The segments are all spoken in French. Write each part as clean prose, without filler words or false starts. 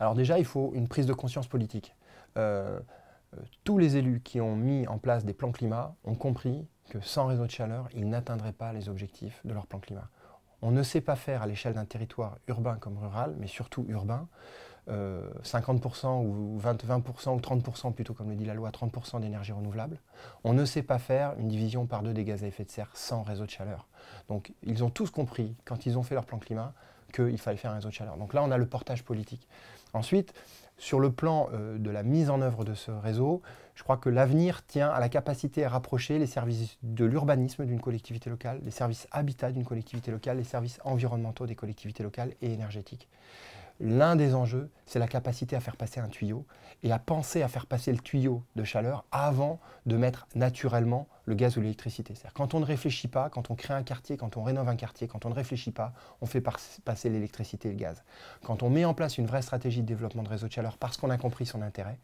Alors déjà, il faut une prise de conscience politique. Tous les élus qui ont mis en place des plans climat ont compris que sans réseau de chaleur, ils n'atteindraient pas les objectifs de leur plan climat. On ne sait pas faire à l'échelle d'un territoire urbain comme rural, mais surtout urbain, 50% ou 20% ou 30% plutôt comme le dit la loi, 30% d'énergie renouvelable. On ne sait pas faire une division par 2 des gaz à effet de serre sans réseau de chaleur. Donc ils ont tous compris, quand ils ont fait leur plan climat, qu'il fallait faire un réseau de chaleur. Donc là, on a le portage politique. Ensuite, sur le plan de la mise en œuvre de ce réseau, je crois que l'avenir tient à la capacité à rapprocher les services de l'urbanisme d'une collectivité locale, les services habitat d'une collectivité locale, les services environnementaux des collectivités locales et énergétiques. L'un des enjeux, c'est la capacité à faire passer un tuyau et à penser à faire passer le tuyau de chaleur avant de mettre naturellement le gaz ou l'électricité. C'est-à-dire quand on ne réfléchit pas, quand on crée un quartier, quand on rénove un quartier, quand on ne réfléchit pas, on fait passer l'électricité et le gaz. Quand on met en place une vraie stratégie de développement de réseau de chaleur parce qu'on a compris son intérêt,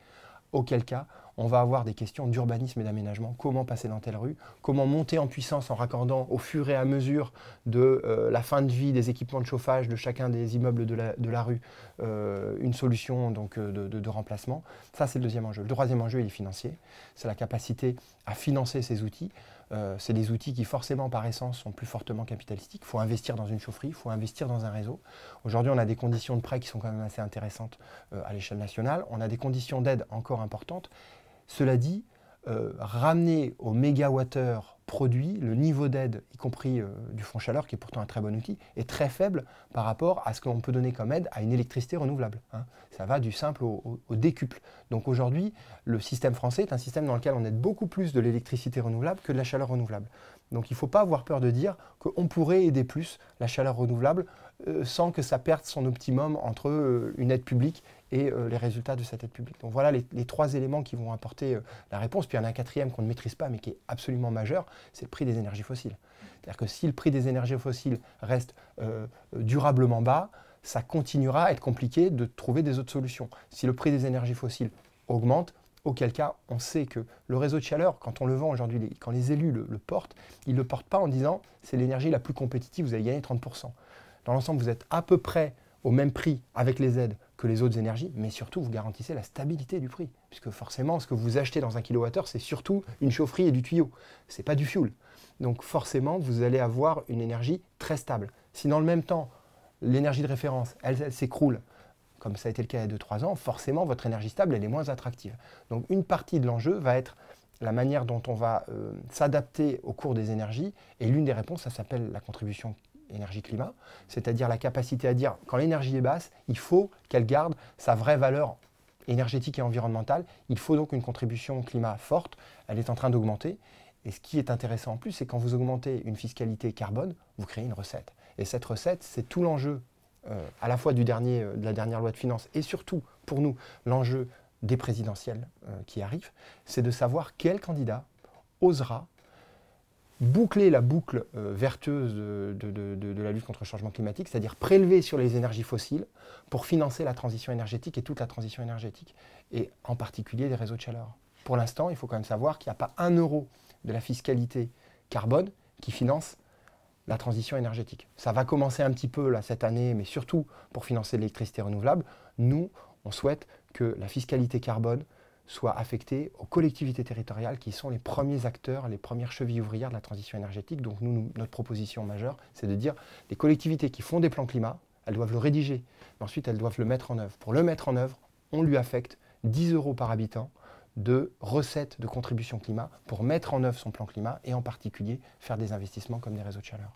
auquel cas, on va avoir des questions d'urbanisme et d'aménagement. Comment passer dans telle rue? Comment monter en puissance en raccordant au fur et à mesure de la fin de vie des équipements de chauffage de chacun des immeubles de la rue, une solution donc, de remplacement. Ça, c'est le deuxième enjeu. Le troisième enjeu, il est financier. C'est la capacité à financer ces outils. C'est des outils qui, forcément, par essence, sont plus fortement capitalistiques. Il faut investir dans une chaufferie, il faut investir dans un réseau. Aujourd'hui, on a des conditions de prêt qui sont quand même assez intéressantes à l'échelle nationale. On a des conditions d'aide encore importantes. Cela dit, ramener au mégawattheure produit, le niveau d'aide, y compris du fonds chaleur, qui est pourtant un très bon outil, est très faible par rapport à ce qu'on peut donner comme aide à une électricité renouvelable. Ça va du simple au décuple. Donc aujourd'hui, le système français est un système dans lequel on aide beaucoup plus de l'électricité renouvelable que de la chaleur renouvelable. Donc il ne faut pas avoir peur de dire qu'on pourrait aider plus la chaleur renouvelable sans que ça perde son optimum entre une aide publique et les résultats de cette aide publique. Donc voilà les 3 éléments qui vont apporter la réponse. Puis il y en a un quatrième qu'on ne maîtrise pas mais qui est absolument majeur, c'est le prix des énergies fossiles. C'est-à-dire que si le prix des énergies fossiles reste durablement bas, ça continuera à être compliqué de trouver des autres solutions. Si le prix des énergies fossiles augmente, auquel cas on sait que le réseau de chaleur, quand on le vend aujourd'hui, quand les élus le portent, ils ne le portent pas en disant c'est l'énergie la plus compétitive, vous allez gagner 30%. Dans l'ensemble, vous êtes à peu près au même prix avec les aides que les autres énergies, mais surtout vous garantissez la stabilité du prix. Puisque forcément, ce que vous achetez dans un kilowattheure, c'est surtout une chaufferie et du tuyau. Ce n'est pas du fuel. Donc forcément, vous allez avoir une énergie très stable. Si dans le même temps, l'énergie de référence, elle s'écroule, comme ça a été le cas il y a 2-3 ans, forcément, votre énergie stable, elle est moins attractive. Donc une partie de l'enjeu va être la manière dont on va s'adapter au cours des énergies. Et l'une des réponses, ça s'appelle la contribution énergie-climat, c'est-à-dire la capacité à dire, quand l'énergie est basse, il faut qu'elle garde sa vraie valeur énergétique et environnementale. Il faut donc une contribution climat forte. Elle est en train d'augmenter. Et ce qui est intéressant en plus, c'est quand vous augmentez une fiscalité carbone, vous créez une recette. Et cette recette, c'est tout l'enjeu à la fois de la dernière loi de finances et surtout, pour nous, l'enjeu des présidentielles qui arrivent, c'est de savoir quel candidat osera boucler la boucle vertueuse de la lutte contre le changement climatique, c'est-à-dire prélever sur les énergies fossiles pour financer la transition énergétique et toute la transition énergétique, et en particulier les réseaux de chaleur. Pour l'instant, il faut quand même savoir qu'il n'y a pas 1 euro de la fiscalité carbone qui finance la transition énergétique. Ça va commencer un petit peu là, cette année, mais surtout pour financer l'électricité renouvelable. Nous, on souhaite que la fiscalité carbone soit affectée aux collectivités territoriales qui sont les premiers acteurs, les premières chevilles ouvrières de la transition énergétique. Donc notre proposition majeure, c'est de dire les collectivités qui font des plans climat, elles doivent le rédiger, mais ensuite elles doivent le mettre en œuvre. Pour le mettre en œuvre, on lui affecte 10 € par habitant de recettes de contribution climat pour mettre en œuvre son plan climat et en particulier faire des investissements comme des réseaux de chaleur.